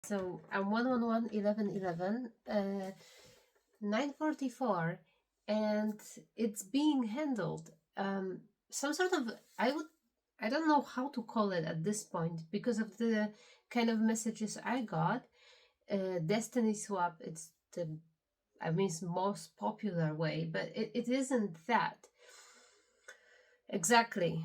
So I'm 111 11 9:44, and it's being handled. Some sort of, I don't know how to call it at this point because of the kind of messages I got. Destiny swap, it's the, I mean, it's most popular way, but it isn't that. Exactly.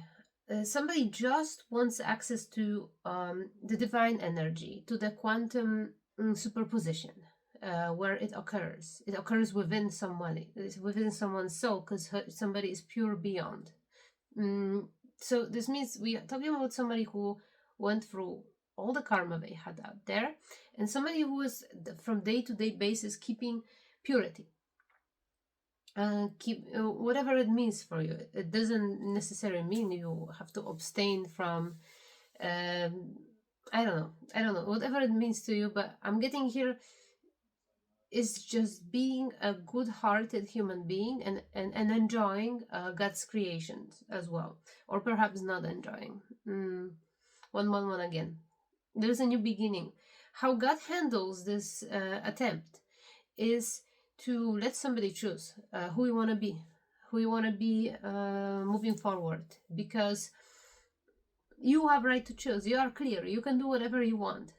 Somebody just wants access to the divine energy, to the quantum superposition, where it occurs. It occurs within somebody, it's within someone's soul, because somebody is pure beyond. Mm, so this means we are talking about somebody who went through all the karma they had out there, and somebody who is from day to day basis keeping purity, keep whatever it means for you. It doesn't necessarily mean you have to abstain from um I don't know whatever it means to you, but I'm getting here is just being a good-hearted human being, and enjoying God's creations as well, or perhaps not enjoying. 111 again, there's a new beginning. How God handles this attempt is to let somebody choose who you want to be, moving forward, because you have right to choose. You are clear. You can do whatever you want.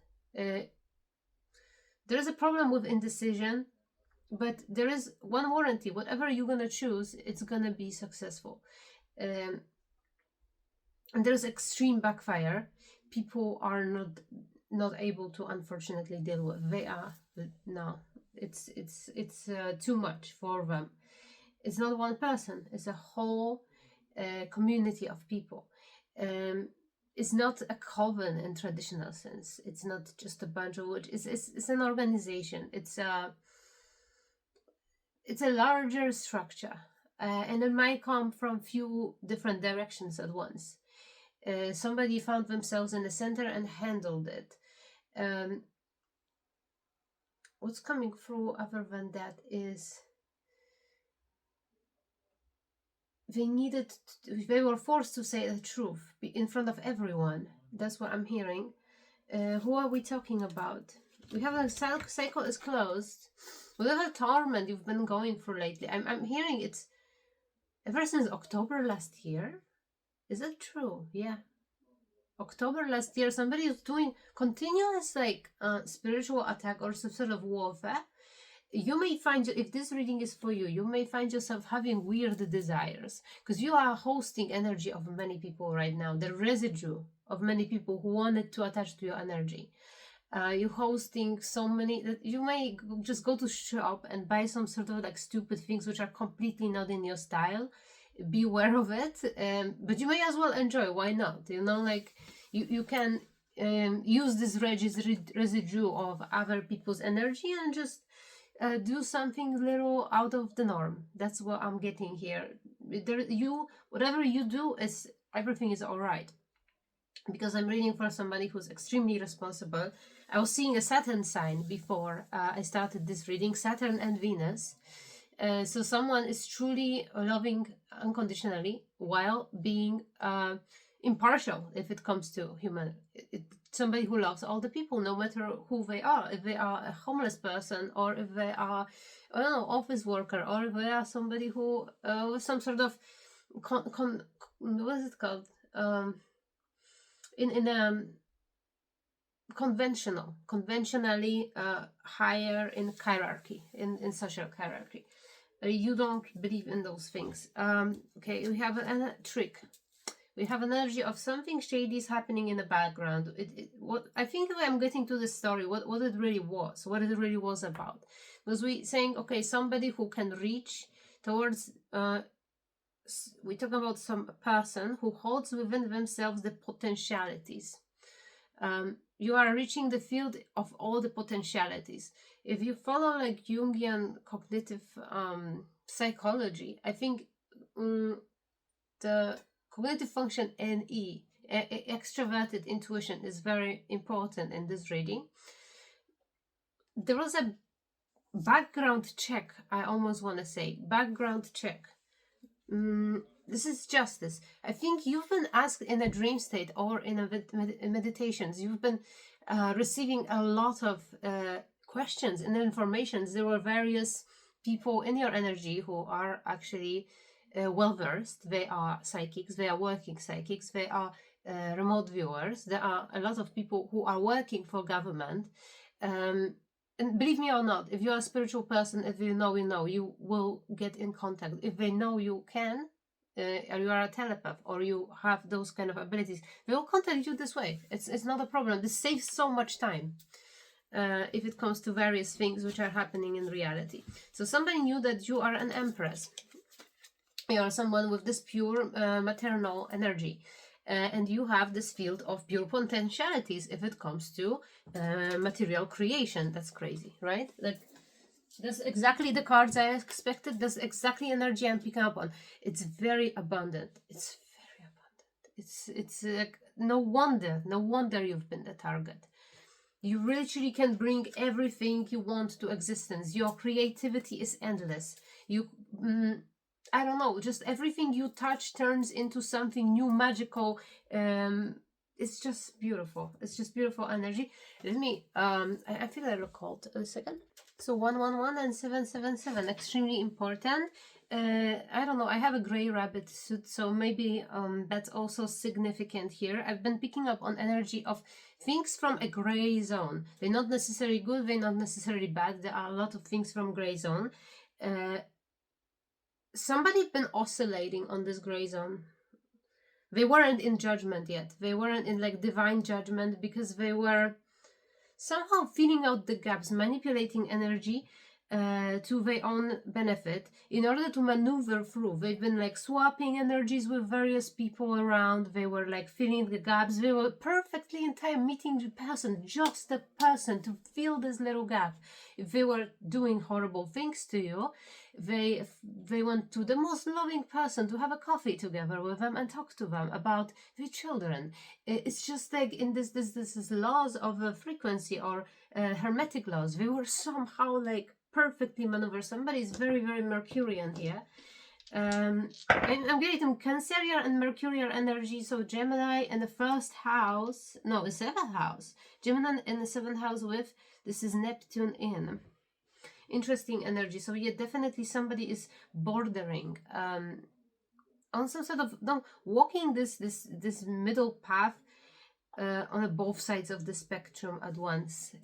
There's a problem with indecision, but there is one warranty: whatever you're gonna choose, it's gonna be successful. Um, and there's extreme backfire. People are not able to, unfortunately, deal with. They are, no. It's too much for them. It's not one person, it's a whole community of people. Um, it's not a coven in traditional sense. It's not just a bunch of witches. It's an organization. It's a larger structure, and it might come from few different directions at once. Somebody found themselves in the center and handled it. Um, what's coming through other than that is they were forced to say the truth in front of everyone. That's what I'm hearing. Who are we talking about? We have a cycle is closed. Whatever torment you've been going through lately, I'm hearing it's ever since October last year. Is that true? Yeah. October last year, somebody is doing continuous spiritual attack or some sort of warfare. You may find, if this reading is for you, you may find yourself having weird desires because you are hosting energy of many people right now, the residue of many people who wanted to attach to your energy. You're hosting so many that you may just go to shop and buy some sort of like stupid things which are completely not in your style. Be aware of it, but you may as well enjoy. Why not? Like you can use this residue of other people's energy and just do something little out of the norm. That's what I'm getting here. Whatever you do, is everything is all right, because I'm reading for somebody who's extremely responsible. I was seeing a Saturn sign before I started this reading, Saturn and Venus. So someone is truly loving unconditionally while being impartial if it comes to human. Somebody who loves all the people, no matter who they are. If they are a homeless person, or if they are, I don't know, office worker, or if they are somebody who with some sort of what is it called? In conventionally higher in hierarchy, in social hierarchy. You don't believe in those things. Okay, we have a trick. We have an energy of something shady is happening in the background. What I think I'm getting to the story, what it really was about. Because we saying, okay, somebody who can reach towards, we talk about some person who holds within themselves the potentialities. You are reaching the field of all the potentialities. If you follow like Jungian cognitive psychology, I think the cognitive function NE, extroverted intuition, is very important in this reading. There was a background check, I almost want to say, background check. This is justice. I think you've been asked in a dream state or in meditations. You've been receiving a lot of questions and informations. There were various people in your energy who are actually well versed. They are psychics, they are working psychics, they are remote viewers. There are a lot of people who are working for government. And believe me or not, if you're a spiritual person, if you know, you will get in contact. If they know you can, or you are a telepath, or you have those kind of abilities, they will contact you this way. It's not a problem. This saves so much time. If it comes to various things which are happening in reality. So somebody knew that you are an empress. You are someone with this pure maternal energy. And you have this field of pure potentialities if it comes to material creation. That's crazy, right? Like, that's exactly the cards I expected. That's exactly energy I'm picking up on. It's very abundant. It's very abundant. It's like, no wonder you've been the target. You literally can bring everything you want to existence. Your creativity is endless. I don't know, just everything you touch turns into something new, magical. It's just beautiful. It's just beautiful energy. Let me, I feel a little cold. A second. So 111 and 777, extremely important. I don't know, I have a gray rabbit suit, so maybe that's also significant here. I've been picking up on energy of things from a gray zone. They're not necessarily good, they're not necessarily bad. There are a lot of things from gray zone. Somebody's been oscillating on this gray zone. They weren't in judgment yet. They weren't in like divine judgment because they were somehow filling out the gaps, manipulating energy to their own benefit in order to maneuver through. They've been like swapping energies with various people around. They were like filling the gaps. They were perfectly in time meeting the person, just the person to fill this little gap. If they were doing horrible things to you, they went to the most loving person to have a coffee together with them and talk to them about their children. It's just like in this laws of frequency or hermetic laws. They were somehow like perfectly maneuvered. Somebody is very, very Mercurian here. And I'm getting Cancerian and Mercurial energy. So Gemini in the first house, no, the seventh house. Gemini in the seventh house with, this is Neptune in. Interesting energy. So yeah, definitely somebody is bordering on some sort of walking this middle path on both sides of the spectrum at once,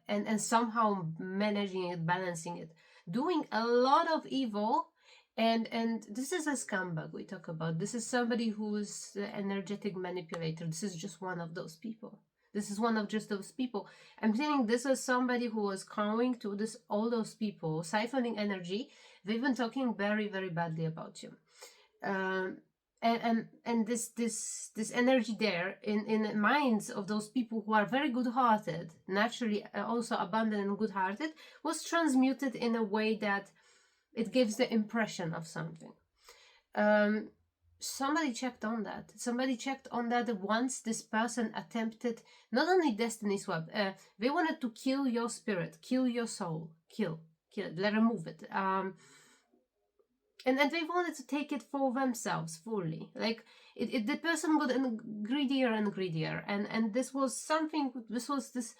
and somehow managing it, balancing it, doing a lot of evil. And this is a scumbag we talk about. This is somebody who is the energetic manipulator. This is just one of those people. This is one of just those people. I'm saying this is somebody who was coming to all those people, siphoning energy. They've been talking very, very badly about you. And this energy there in the minds of those people who are very good-hearted, naturally also abundant and good-hearted, was transmuted in a way that it gives the impression of something. Somebody checked on that. Somebody checked on that once this person attempted not only destiny swap, they wanted to kill your spirit, kill your soul, kill it, remove it. And they wanted to take it for themselves fully. Like the person got greedier and greedier, and this was something. This was this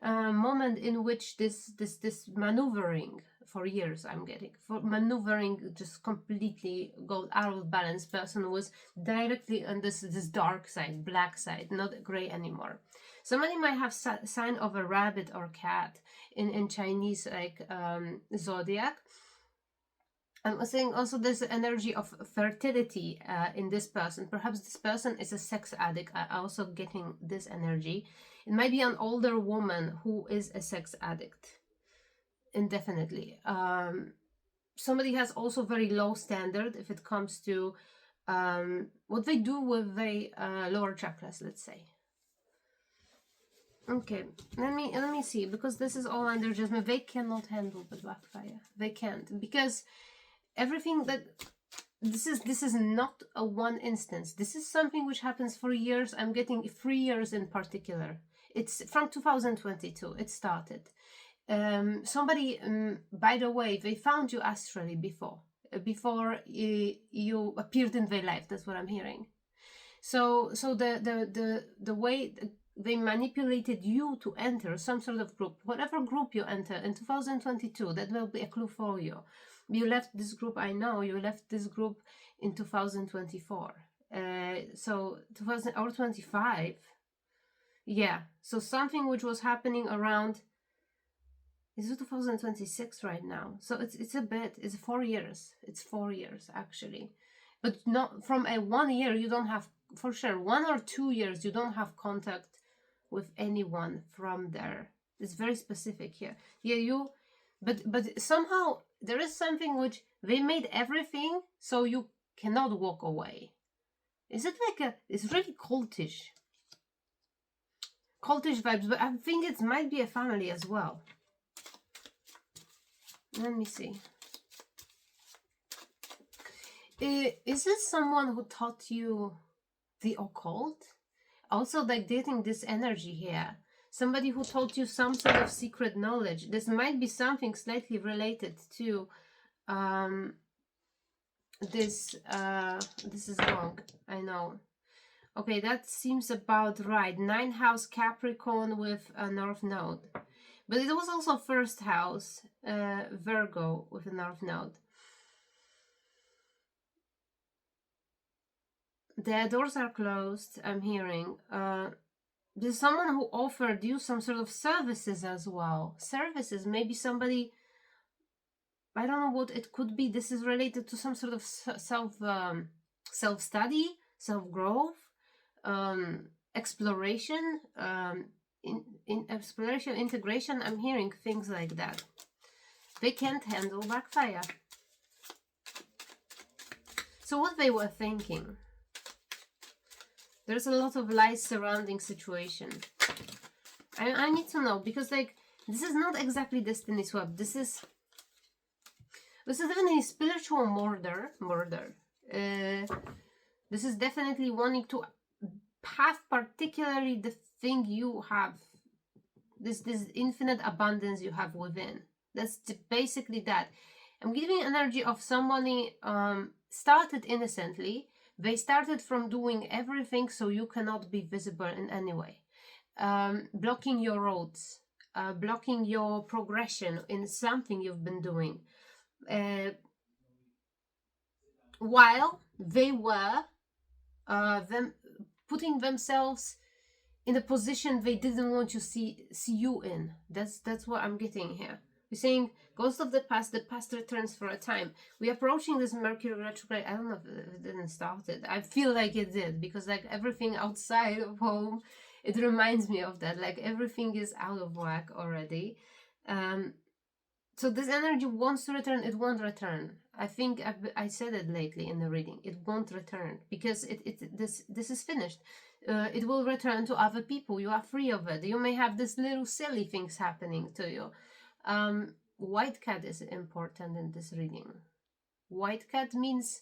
moment in which this maneuvering for years I'm getting for maneuvering just completely got out of balance. Person was directly on this dark side, black side, not gray anymore. Somebody might have sign of a rabbit or cat in Chinese like zodiac. I'm saying also there's the energy of fertility in this person. Perhaps this person is a sex addict. I'm also getting this energy. It might be an older woman who is a sex addict. Indefinitely. Somebody has also very low standard if it comes to what they do with the lower chakras, let's say. Okay, let me see, because this is all under judgment. They cannot handle the backfire. They can't, because everything that this is not a one instance. This is something which happens for years. I'm getting 3 years in particular. It's from 2022. It started. Somebody, by the way, they found you astrally before you appeared in their life. That's what I'm hearing. So the way they manipulated you to enter some sort of group. Whatever group you enter in 2022, that will be a clue for you. You left this group, I know, you left this group in 2024. So 2000 or 25. Yeah, so something which was happening around, is it 2026 right now? So it's a bit, it's 4 years. It's 4 years actually. But not from a 1 year, you don't have, for sure, 1 or 2 years, you don't have contact with anyone from there. It's very specific here. Yeah, but somehow there is something which they made everything so you cannot walk away. Is it like it's really cultish vibes, but I think it might be a family as well. Let me see. Is it someone who taught you the occult? Also, like dating this energy here. Somebody who taught you some sort of secret knowledge. This might be something slightly related to this is wrong, I know. Okay, that seems about right. 9th house Capricorn with a North Node. But it was also 1st house Virgo with a North Node. The doors are closed, I'm hearing. There's someone who offered you some sort of services as well. Services, maybe somebody, I don't know what it could be. This is related to some sort of self-study, self-growth, exploration, in exploration, integration. I'm hearing things like that. They can't handle backfire. So what they were thinking? There's a lot of lies surrounding situation. I need to know, because like this is not exactly destiny swap. This is definitely spiritual murder. This is definitely wanting to have particularly the thing you have, this infinite abundance you have within. That's basically that. I'm giving energy of somebody started innocently. They started from doing everything so you cannot be visible in any way. Blocking your roads, blocking your progression in something you've been doing. While they were putting themselves in a position they didn't want to see you in. That's what I'm getting here. We're saying ghost of the past returns for a time. We're approaching this Mercury retrograde. I don't know if it didn't start it. I feel like it did, because like everything outside of home, it reminds me of that. Like everything is out of whack already. So this energy wants to return, it won't return. I think I said it lately in the reading. It won't return because this is finished. It will return to other people. You are free of it. You may have this little silly things happening to you. White cat is important in this reading. White cat means,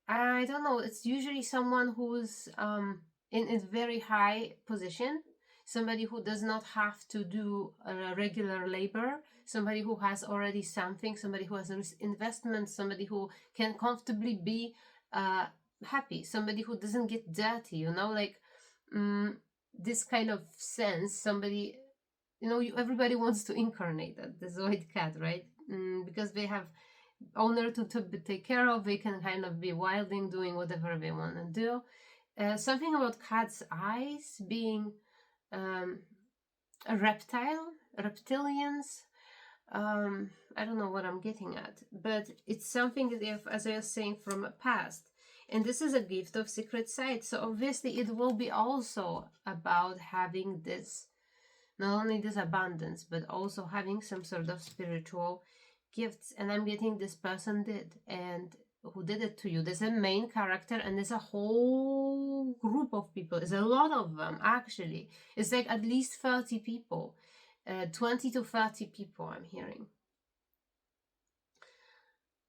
I don't know, it's usually someone who's in a very high position, somebody who does not have to do regular labor, somebody who has already something, somebody who has investment, somebody who can comfortably be happy, somebody who doesn't get dirty, you know, like this kind of sense. Somebody, you know, everybody wants to incarnate that, this white cat, right? Because they have owner to take care of. They can kind of be wilding, doing whatever they want to do. Something about cat's eyes being a reptilians. I don't know what I'm getting at, but it's something that, as I was saying, from a past. And this is a gift of secret sight. So obviously it will be also about having this, not only this abundance, but also having some sort of spiritual gifts. And I'm getting this person did. And who did it to you? There's a main character and there's a whole group of people. There's a lot of them, actually. It's like at least 30 people. 20 to 30 people I'm hearing.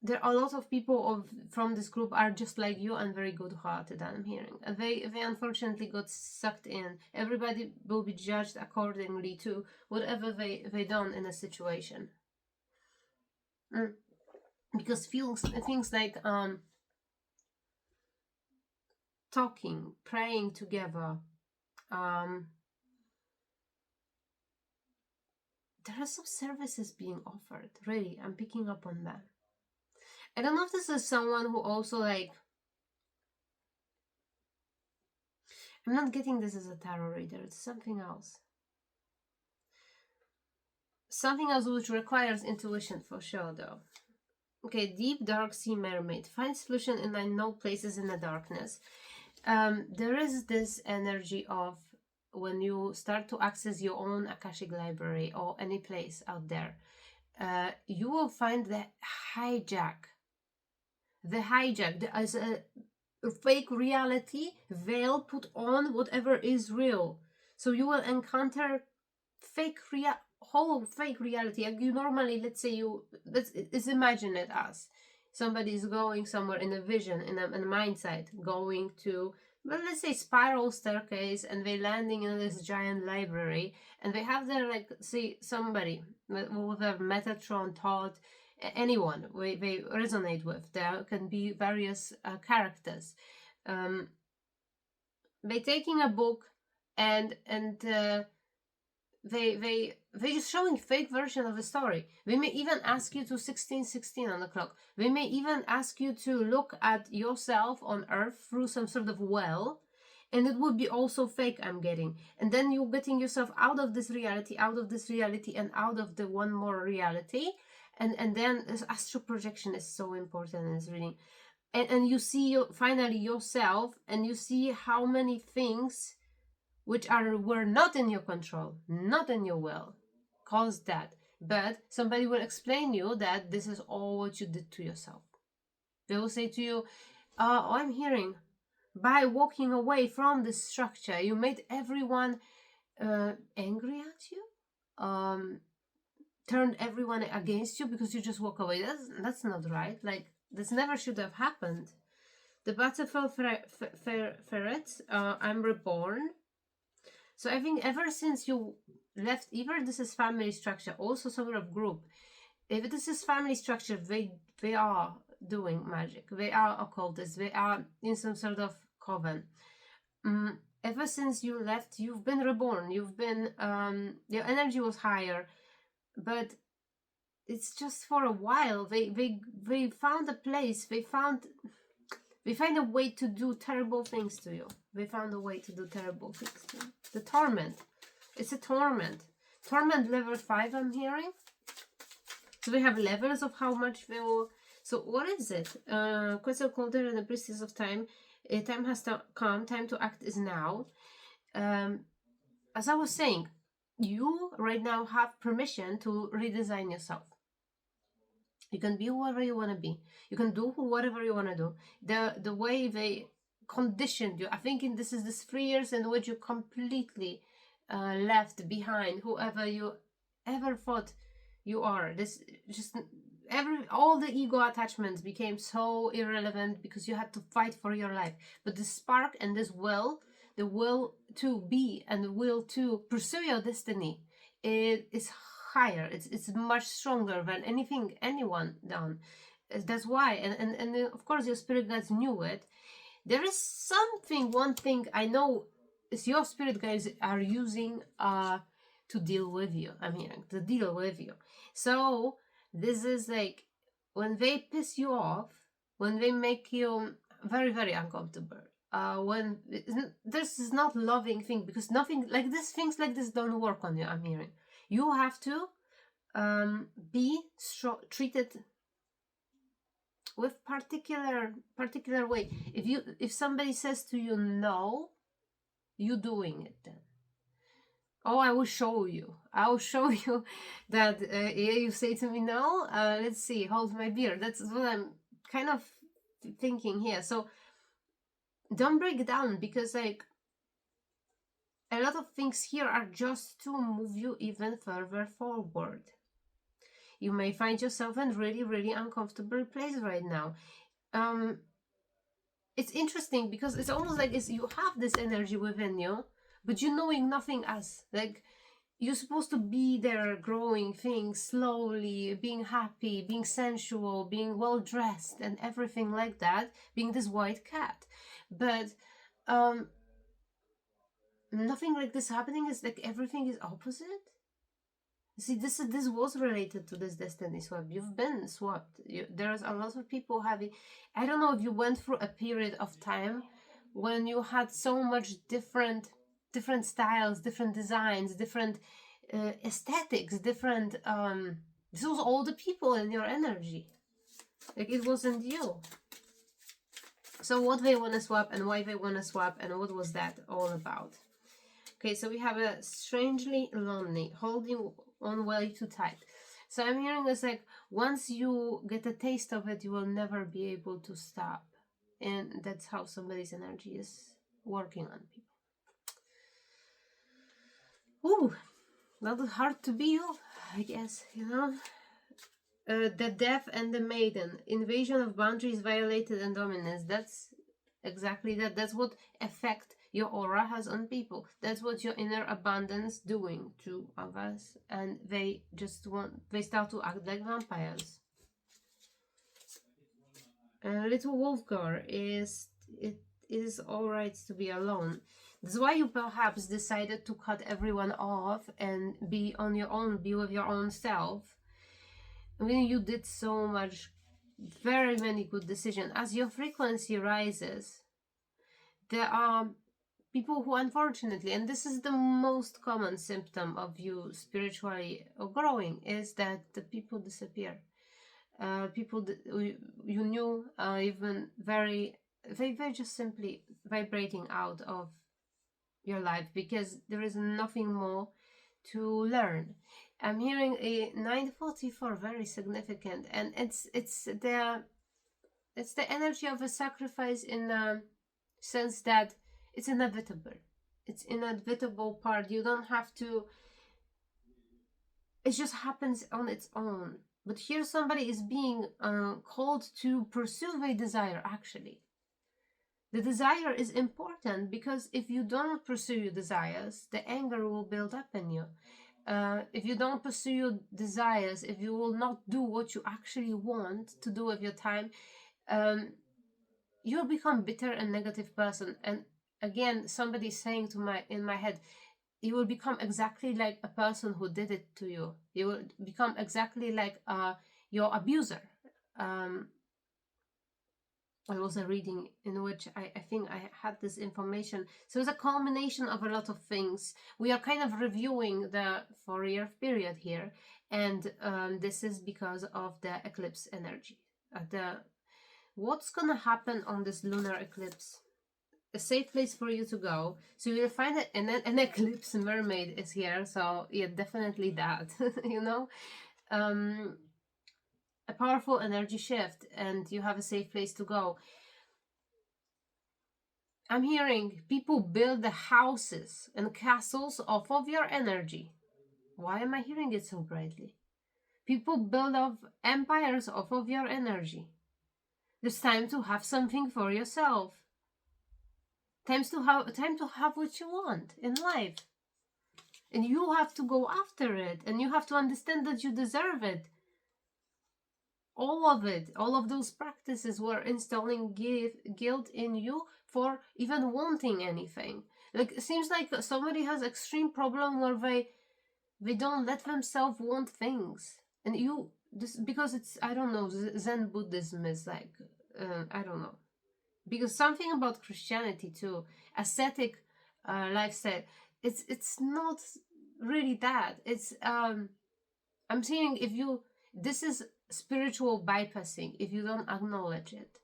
There are a lot of people from this group are just like you and very good-hearted, I'm hearing. They unfortunately got sucked in. Everybody will be judged accordingly to whatever they done in a situation. Because things like talking, praying together, there are some services being offered. Really, I'm picking up on that. I don't know if this is someone who also like. I'm not getting this as a tarot reader. It's something else. Something else which requires intuition for sure, though. Okay, deep dark sea mermaid. Find solution in unknown places in the darkness. There is this energy of when you start to access your own Akashic library or any place out there, you will find the hijack. There is a fake reality veil put on whatever is real. So you will encounter whole fake reality. Like you normally, let's say let's imagine it as somebody is going somewhere in a vision, in a mindset, going to, well, let's say spiral staircase, and they landing in this giant library, and they have their, like, say somebody with a Metatron thought, anyone they resonate with. There can be various characters. They taking a book and they just showing fake version of the story. They may even ask you to 1616 on the clock. They may even ask you to look at yourself on Earth through some sort of well, and it would be also fake, I'm getting. And then you're getting yourself out of this reality, and out of the one more reality. And then this astral projection is so important in this reading. And you see finally yourself, and you see how many things which were not in your control, not in your will, caused that. But somebody will explain you that this is all what you did to yourself. They will say to you, oh, I'm hearing, by walking away from this structure, you made everyone angry at you, turned everyone against you because you just walk away. That's not right. Like, this never should have happened. The butterfly ferret, I'm reborn. So I think ever since you left, either this is family structure, also some sort of group. If this is family structure, they are doing magic. They are occultists. They are in some sort of coven. Ever since you left, you've been reborn. You've been, your energy was higher, but it's just for a while. They found a place. They find a way to do terrible things to you. They found a way to do terrible things to you. The torment. It's a torment. Torment level 5, I'm hearing. So we have levels of how much they will. So what is it? Quetzalcoatl Calder and the Priestess of Time. Time has come. Time to act is now. As I was saying, you right now have permission to redesign yourself. You can be whoever you want to be. You can do whatever you want to do. The way they conditioned you, I think this is this 3 years in which you completely left behind whoever you ever thought you are. This just all the ego attachments became so irrelevant because you had to fight for your life. But the spark and this will, the will to be and the will to pursue your destiny, it is higher. It's much stronger than anyone done. That's why, and of course your spirit guides knew it. There is one thing I know is your spirit guides are using to deal with you. I'm hearing to deal with you. So this is like when they piss you off, when they make you very, very uncomfortable. When this is not loving thing, because nothing like this, things like this don't work on you. I'm hearing you have to be treated with particular way. If somebody says to you no, you doing it then. Oh, I will show you that you say to me no. Let's see, hold my beer. That's what I'm kind of thinking here. So don't break down, because like a lot of things here are just to move you even further forward. You may find yourself in really, really uncomfortable place right now. It's interesting because it's almost like you have this energy within you, but you're knowing nothing else. Like you're supposed to be there, growing things slowly, being happy, being sensual, being well dressed, and everything like that, being this white cat. But nothing like this happening. Is like everything is opposite. See, this was related to this destiny swap. You've been swapped. There's a lot of people having. I don't know if you went through a period of time when you had so much different styles, different designs, different aesthetics, different. This was all the people in your energy. Like it wasn't you. So what they want to swap and why they want to swap and what was that all about? Okay, so we have a strangely lonely, holding on way too tight. So I'm hearing this like once you get a taste of it, you will never be able to stop. And that's how somebody's energy is working on people. Ooh, not hard to be you, I guess, you know? The deaf and the maiden, invasion of boundaries violated and dominance. That's exactly that. That's what effect your aura has on people. That's what your inner abundance doing to others, and they start to act like vampires. Little wolf girl it is all right to be alone. That's why you perhaps decided to cut everyone off and be on your own, be with your own self. I mean, you did so much, very many good decisions. As your frequency rises, there are people who, unfortunately, and this is the most common symptom of you spiritually growing, is that the people disappear. People that you knew, even they're just simply vibrating out of your life because there is nothing more to learn. I'm hearing a 944, very significant, and it's the energy of a sacrifice in a sense that it's inevitable. It's inevitable part. You don't have to. It just happens on its own. But here somebody is being called to pursue their desire. Actually, the desire is important because if you don't pursue your desires, the anger will build up in you. If you don't pursue your desires, if you will not do what you actually want to do with your time, you'll become bitter and negative person. And again, somebody saying to in my head, you will become exactly like a person who did it to you. You will become exactly like your abuser. I was a reading in which I think I had this information. So it's a culmination of a lot of things. We are kind of reviewing the 4-year period here, and this is because of the eclipse energy. What's gonna happen on this lunar eclipse? A safe place for you to go. So you'll find that an eclipse mermaid is here. So yeah, definitely that. You know. A powerful energy shift, and you have a safe place to go. I'm hearing people build the houses and castles off of your energy. Why am I hearing it so brightly? People build off empires off of your energy. There's time to have something for yourself. Time to have what you want in life. And you have to go after it, and you have to understand that you deserve it. All of it, all of those practices were installing guilt in you for even wanting anything. Like it seems like somebody has extreme problem where they don't let themselves want things, and because it's, I don't know, Zen Buddhism is like I don't know, because something about Christianity too, ascetic lifestyle, it's not really that. It's I'm saying this is spiritual bypassing if you don't acknowledge it.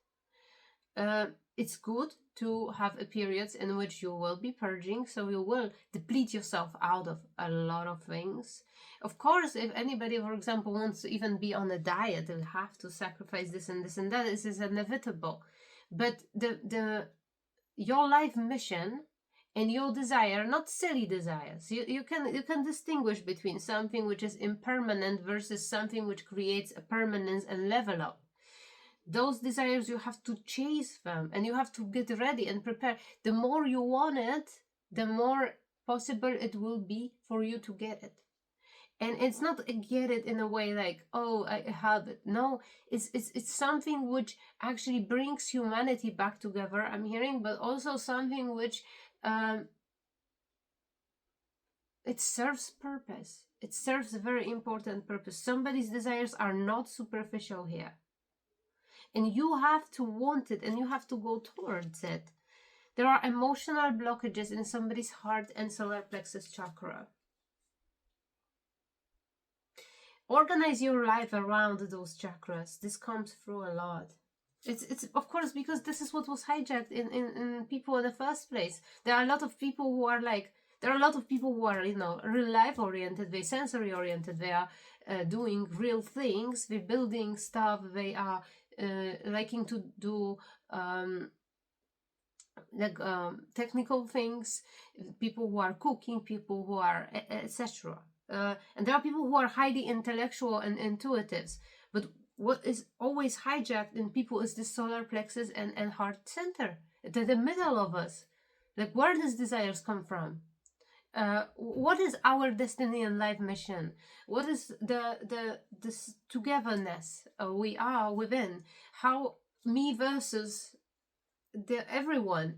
It's good to have periods in which you will be purging, so you will deplete yourself out of a lot of things. Of course, if anybody, for example, wants to even be on a diet, they'll have to sacrifice this and this and that. This is inevitable. But your life mission and your desire, not silly desires. You can distinguish between something which is impermanent versus something which creates a permanence and level up. Those desires, you have to chase them and you have to get ready and prepare. The more you want it, the more possible it will be for you to get it. And it's not get it in a way like, oh, I have it. No, it's something which actually brings humanity back together, I'm hearing, but also something which it serves purpose. It serves a very important purpose. Somebody's desires are not superficial here. And you have to want it and you have to go towards it. There are emotional blockages in somebody's heart and solar plexus chakra. Organize your life around those chakras. This comes through a lot. It's of course because this is what was hijacked in people in the first place. There are a lot of people who are like, there are a lot of people who are, you know, real life oriented, very sensory oriented. They are doing real things, they're building stuff, they are liking to do technical things, people who are cooking, people who are etc. And there are people who are highly intellectual and intuitives, but what is always hijacked in people is the solar plexus and heart center, the middle of us. Like, where does desires come from? What is our destiny and life mission? What is this togetherness we are within? How me versus the everyone?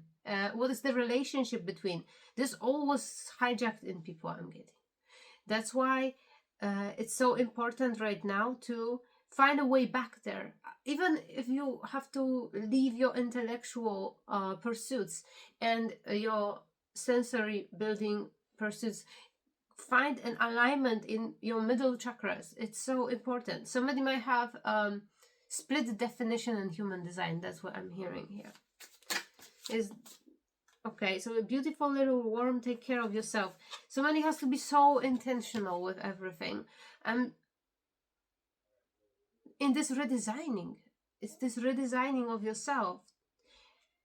What is the relationship between? This all was hijacked in people, I'm getting. That's why it's so important right now to find a way back there. Even if you have to leave your intellectual pursuits and your sensory building pursuits, find an alignment in your middle chakras. It's so important. Somebody might have split definition in human design. That's what I'm hearing here. Is okay, so a beautiful little worm, take care of yourself. Somebody has to be so intentional with everything. In this redesigning, it's this redesigning of yourself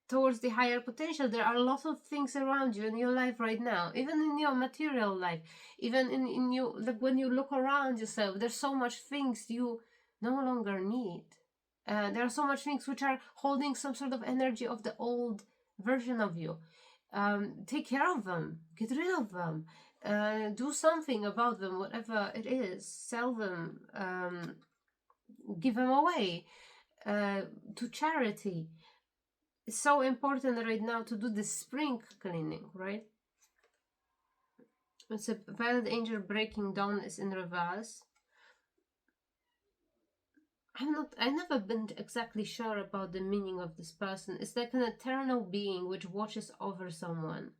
towards the higher potential. There are a lot of things around you in your life right now, even in your material life, even in you, like when you look around yourself, there's so much things you no longer need. There are so much things which are holding some sort of energy of the old version of you. Take care of them, get rid of them, do something about them, whatever it is, sell them, give them away to charity. It's so important right now to do the spring cleaning, right? It's a violet angel breaking dawn is in reverse. I've never been exactly sure about the meaning of this person. It's like an eternal being which watches over someone.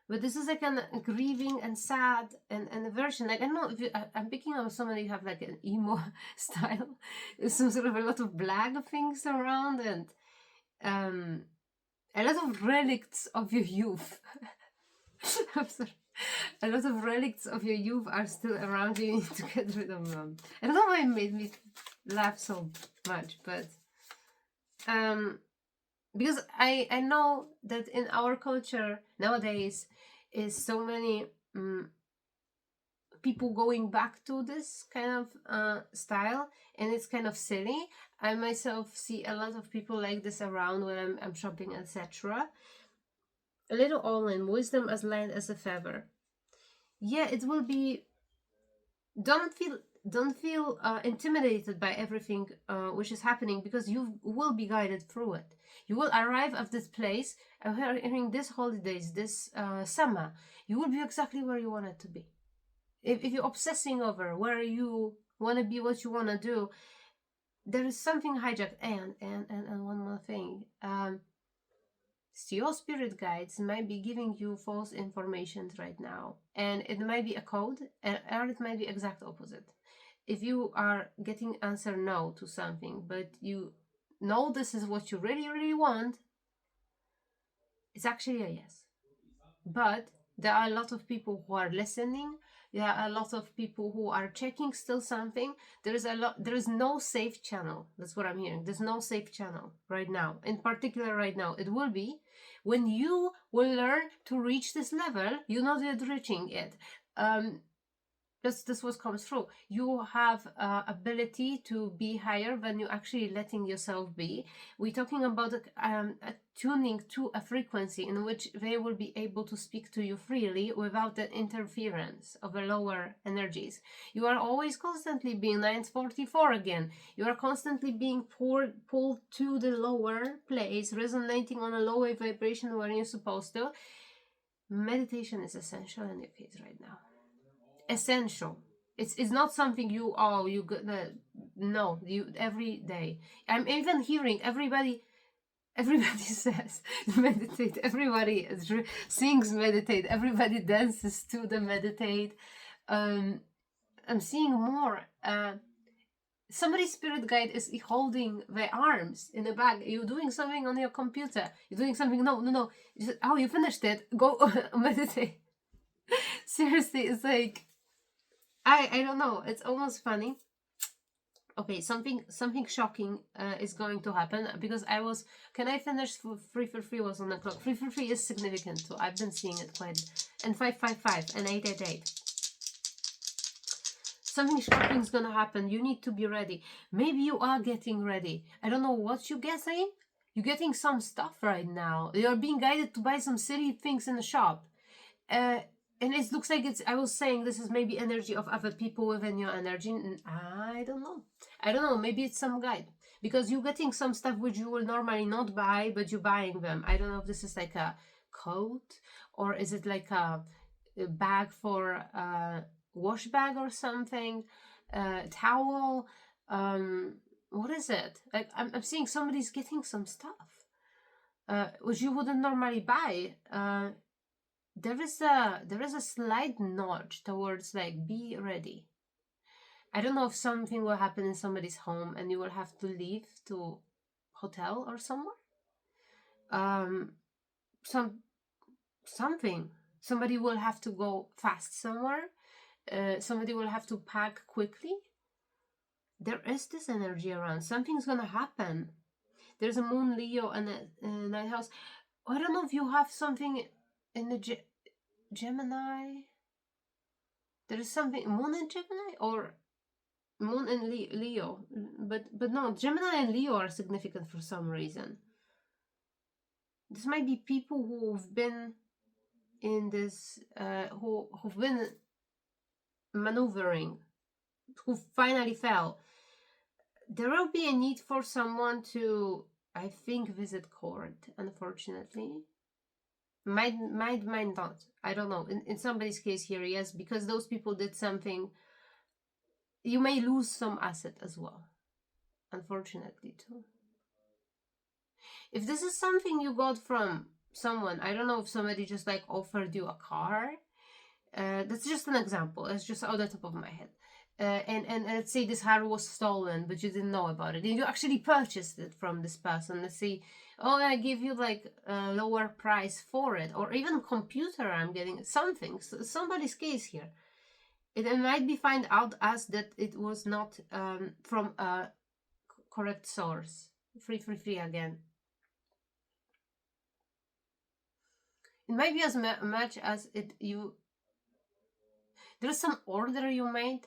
But this is like a grieving and sad and a version. Like, I don't know if I'm picking up somebody who have like an emo style. There's some sort of a lot of black things around and a lot of relics of your youth. I'm sorry. A lot of relics of your youth are still around you. You need to get rid of them. I don't know why it made me laugh so much, but because I know that in our culture nowadays is so many people going back to this kind of style, and it's kind of silly. I myself see a lot of people like this around when I'm shopping, etc. A little all-in, wisdom as light as a feather. Yeah, it will be. Don't feel intimidated by everything which is happening, because you will be guided through it. You will arrive at this place during this holidays, this summer. You will be exactly where you want it to be. If you're obsessing over where you want to be, what you want to do, there is something hijacked. And one more thing. So your spirit guides might be giving you false information right now, and it might be a code, or it might be exact opposite. If you are getting answer no to something, but you know this is what you really, really want, it's actually a yes. But there are a lot of people who are listening. There are a lot of people who are checking still something. There is no safe channel. That's what I'm hearing. There's no safe channel right now. In particular right now, it will be when you will learn to reach this level. You're not yet reaching it. This what comes through. You have ability to be higher than you actually letting yourself be. We're talking about tuning to a frequency in which they will be able to speak to you freely without the interference of the lower energies. You are always constantly being 944 again. You are constantly being pulled to the lower place, resonating on a lower vibration where you're supposed to. Meditation is essential in your case right now. essential. It's not something you gonna, no, you every day. I'm even hearing everybody says meditate, everybody sings meditate, everybody dances to the meditate. I'm seeing more. Somebody's spirit guide is holding the arms in the bag. You're doing something on your computer. You're doing something. No. Oh, you finished it. Go meditate. Seriously, it's like I don't know. It's almost funny. Okay, something shocking is going to happen because I was. Can I finish? 3 was on the clock. 3 is significant too. I've been seeing it quite. And 555 and 888. Something shocking is gonna happen. You need to be ready. Maybe you are getting ready. I don't know what you're getting. You're getting some stuff right now. You're being guided to buy some silly things in the shop. And it looks like it's, I was saying this is maybe energy of other people within your energy. I don't know. Maybe it's some guide. Because you're getting some stuff which you will normally not buy, but you're buying them. I don't know if this is like a coat or is it like a bag for wash bag or something, towel, what is it? Like I'm seeing somebody's getting some stuff which you wouldn't normally buy. There is a slight nudge towards like be ready. I don't know if something will happen in somebody's home and you will have to leave to hotel or somewhere. Something. Somebody will have to go fast somewhere. Somebody will have to pack quickly. There is this energy around. Something's gonna happen. There's a moon Leo and a night house. I don't know if you have something in the Gemini. There is something moon in Gemini or moon in Leo, but no, Gemini and Leo are significant for some reason. This might be people who've been in this, who've been maneuvering, who finally fell. There will be a need for someone to, I think, visit court, unfortunately. Might not. I don't know. In somebody's case here, yes, because those people did something. You may lose some asset as well, unfortunately, too. If this is something you got from someone, I don't know if somebody just like offered you a car. That's just an example. It's just out the top of my head. And let's say this car was stolen, but you didn't know about it. And you actually purchased it from this person. Let's say, oh, I give you like a lower price for it. Or even a computer, I'm getting something. So somebody's case here. It might be find out as that it was not from a correct source. 333 again. It might be as much as there's some order you made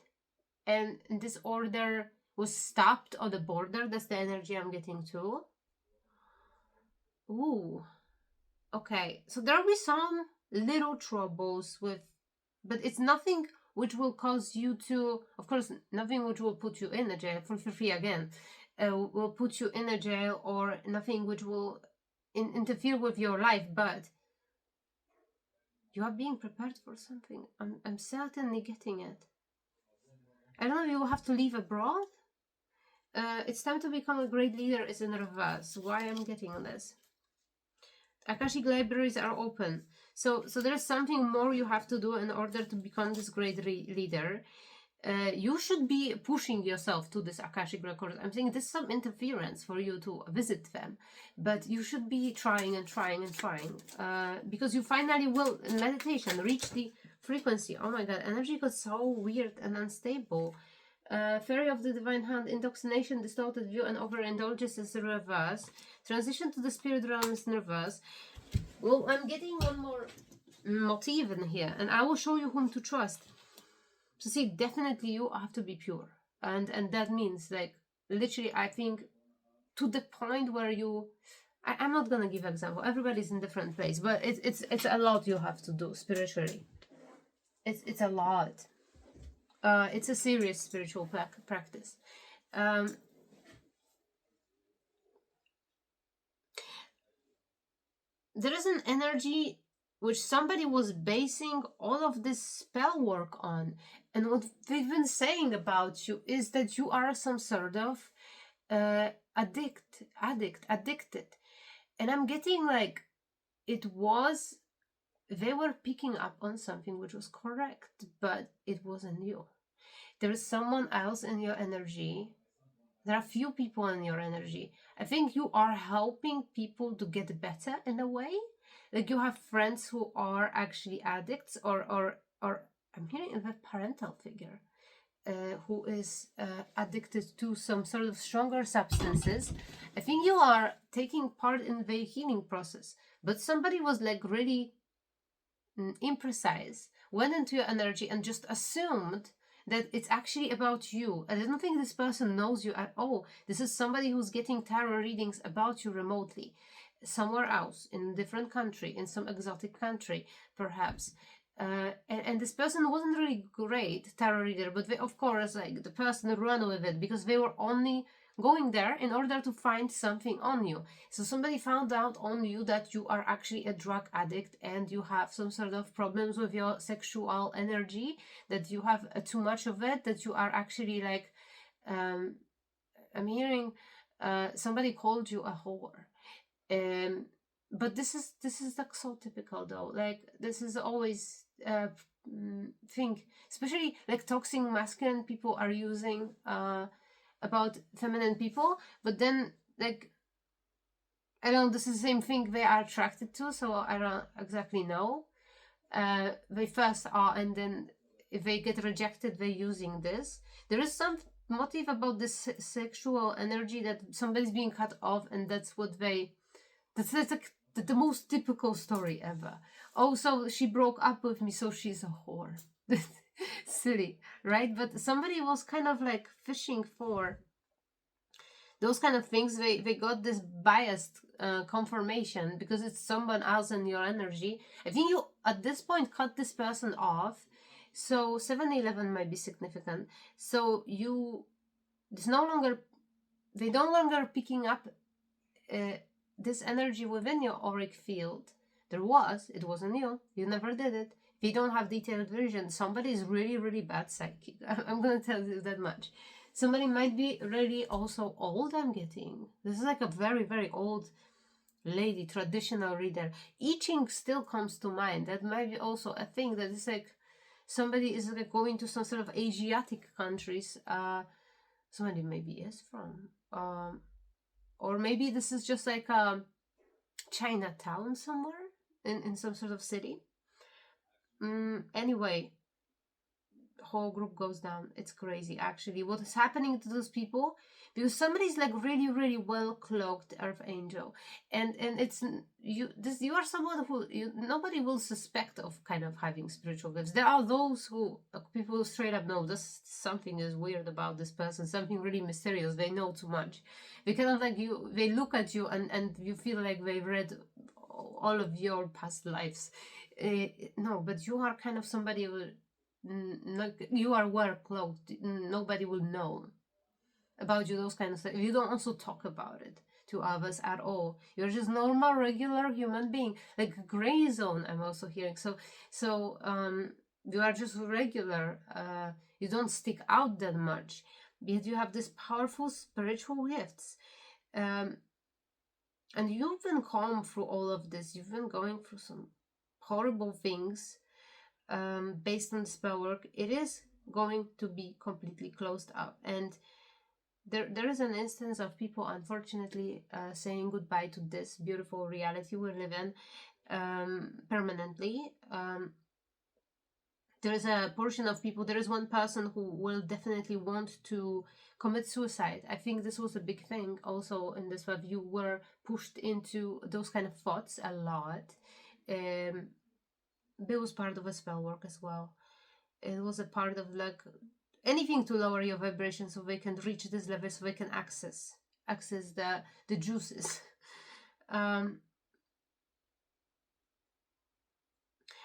and this order was stopped on the border. That's the energy I'm getting too. Ooh. Okay. So there'll be some little troubles with, but it's nothing which will cause you to, of course, nothing which will put you in a jail, for free again, will put you in a jail or nothing which will interfere with your life, but you are being prepared for something. I'm certainly getting it. I don't know if you will have to leave abroad. It's time to become a great leader is in reverse. Why I'm getting on this? Akashic libraries are open. So there's something more you have to do in order to become this great leader. You should be pushing yourself to this Akashic records. I'm saying there's some interference for you to visit them, but you should be trying and trying and trying because you finally will, in meditation, reach the frequency. Oh my God, energy got so weird and unstable. Fairy of the Divine Hand, indoctrination, distorted view, and overindulgence is reverse. Transition to the spirit realm is in reverse. Well, I'm getting one more motif in here, and I will show you whom to trust. So see, definitely you have to be pure, and that means like literally, I think to the point where you, I'm not gonna give example. Everybody's in different place, but it's a lot you have to do spiritually. It's a lot. It's a serious spiritual practice. There is an energy which somebody was basing all of this spell work on. And what they've been saying about you is that you are some sort of addicted. And I'm getting like, it was, they were picking up on something which was correct, but it wasn't you. There is someone else in your energy. There are few people in your energy. I think you are helping people to get better in a way. Like you have friends who are actually addicts, or I'm hearing a parental figure who is addicted to some sort of stronger substances. I think you are taking part in the healing process, but somebody was like really imprecise, went into your energy and just assumed that it's actually about you. I don't think this person knows you at all. This is somebody who's getting tarot readings about you remotely, somewhere else, in a different country, in some exotic country, perhaps. And this person wasn't really great tarot reader, but they, of course, like the person ran with it because they were only going there in order to find something on you. So somebody found out on you that you are actually a drug addict and you have some sort of problems with your sexual energy, that you have too much of it, that you are actually like, I'm hearing somebody called you a whore. But this is like so typical though. Like this is always thing, especially like toxic masculine people are using about feminine people, but then like I don't know, this is the same thing they are attracted to, so I don't exactly know. They first are, and then if they get rejected, they're using this. There is some motive about this sexual energy that somebody's being cut off, and that's what they. That's like the most typical story ever. Oh, so she broke up with me, so she's a whore. Silly, right? But somebody was kind of like fishing for those kind of things. They got this biased confirmation because it's someone else in your energy. I think you at this point cut this person off, so 7-11 might be significant. So you, it's no longer, they no longer picking up this energy within your auric field. There was, it wasn't you, you never did it. If you don't have detailed vision, somebody is really, really bad psychic. I'm gonna tell you that much. Somebody might be really also old, I'm getting. This is like a very, very old lady, traditional reader. I Ching still comes to mind. That might be also a thing that is like, somebody is like going to some sort of Asiatic countries. Somebody maybe is from. Or maybe this is just like Chinatown somewhere in some sort of city. Anyway, whole group goes down. It's crazy actually what is happening to those people, because somebody's like really, really well cloaked earth angel, and it's you, this, you are someone who nobody will suspect of kind of having spiritual gifts. There are those who people straight up know this, something is weird about this person, something really mysterious, they know too much. They kind of like you, they look at you and you feel like they read all of your past lives. No, but you are kind of somebody who, like, you are well cloaked, nobody will know about you, those kind of stuff. You don't also talk about it to others at all. You're just normal, regular human being, like gray zone. I'm also hearing. So you are just regular. You don't stick out that much, yet you have this powerful spiritual gifts. And you've been calm through all of this. You've been going through some horrible things. Based on spell work, it is going to be completely closed up, and there is an instance of people unfortunately saying goodbye to this beautiful reality we live in permanently. There is a portion of people, there is one person who will definitely want to commit suicide. I think this was a big thing also in this web. You were pushed into those kind of thoughts a lot. It was part of a spell work as well. It was a part of like anything to lower your vibration so they can reach this level, so they can access the juices.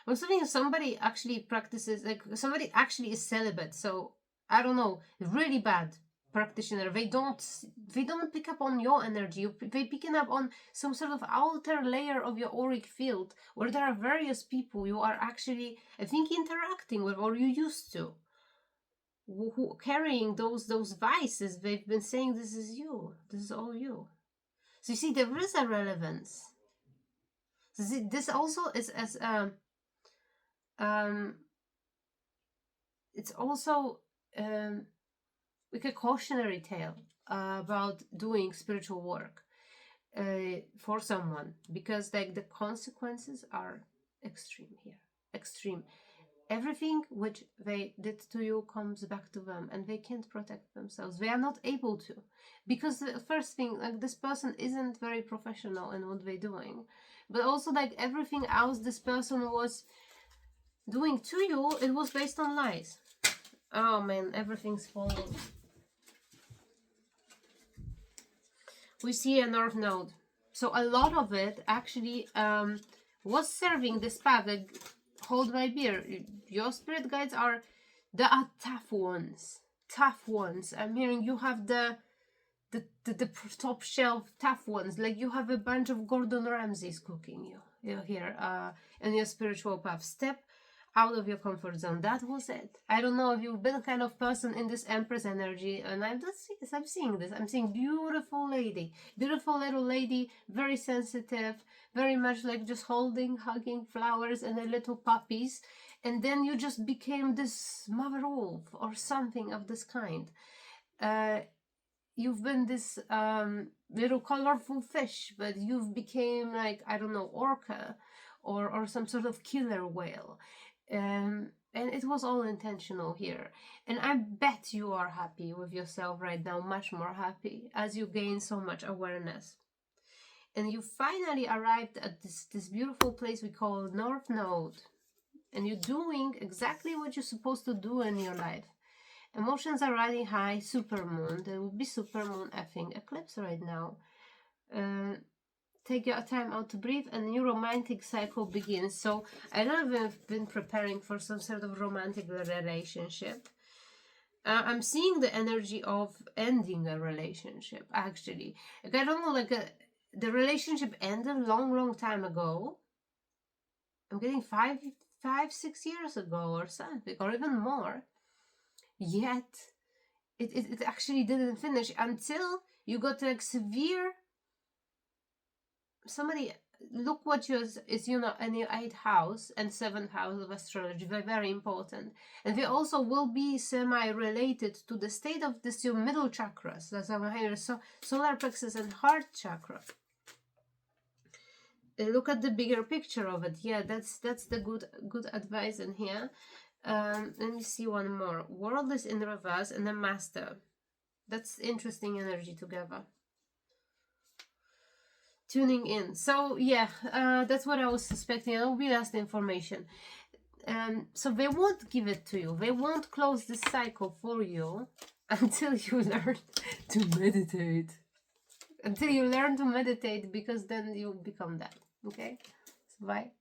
When somebody actually practices, like somebody actually is celibate, so I don't know, really bad. practitioner, they don't pick up on your energy. They picking up on some sort of outer layer of your auric field where there are various people you are actually, I think, interacting with, or you used to, who carrying those vices. They've been saying this is you, this is all you. So you see, there is a relevance. So see, this also is as it's also like a cautionary tale about doing spiritual work for someone, because like the consequences are extreme here, extreme. Everything which they did to you comes back to them, and they can't protect themselves. They are not able to, because the first thing, like, this person isn't very professional in what they're doing, but also like everything else this person was doing to you, it was based on lies. Oh man, everything's falling. We see a north node, so a lot of it actually was serving this path. Like, hold my beer, your spirit guides are tough ones. I'm hearing you have the top shelf tough ones. Like, you have a bunch of Gordon Ramsays cooking you here in your spiritual path. Step out of your comfort zone. That was it. I don't know if you've been a kind of person in this Empress energy, and I'm seeing this. I'm seeing beautiful little lady, very sensitive, very much like just holding, hugging flowers and the little puppies, and then you just became this mother wolf or something of this kind. You've been this little colorful fish, but you've became, like, I don't know, orca or some sort of killer whale. And it was all intentional here. And I bet you are happy with yourself right now, much more happy, as you gain so much awareness. And you finally arrived at this beautiful place we call North Node. And you're doing exactly what you're supposed to do in your life. Emotions are riding high, supermoon. There will be supermoon effing eclipse right now. Take your time out to breathe, and new romantic cycle begins. So I know I've been preparing for some sort of romantic relationship. I'm seeing the energy of ending a relationship, actually. Like, I don't know, like the relationship ended a long time ago. I'm getting 6 years ago or something, or even more. Yet it actually didn't finish until you got like severe. Somebody look what is in your 8th house and 7th house of astrology. They're very important, and they also will be semi-related to the state of this your middle chakras. That's our higher solar plexus and heart chakra. Look at the bigger picture of it. Yeah, that's the good advice in here. Let me see one more. World is in reverse and the master. That's interesting energy together. Tuning in. So yeah, that's what I was suspecting. That will be last information. So they won't give it to you. They won't close this cycle for you until you learn to meditate. Until you learn to meditate, because then you become that. Okay? So bye.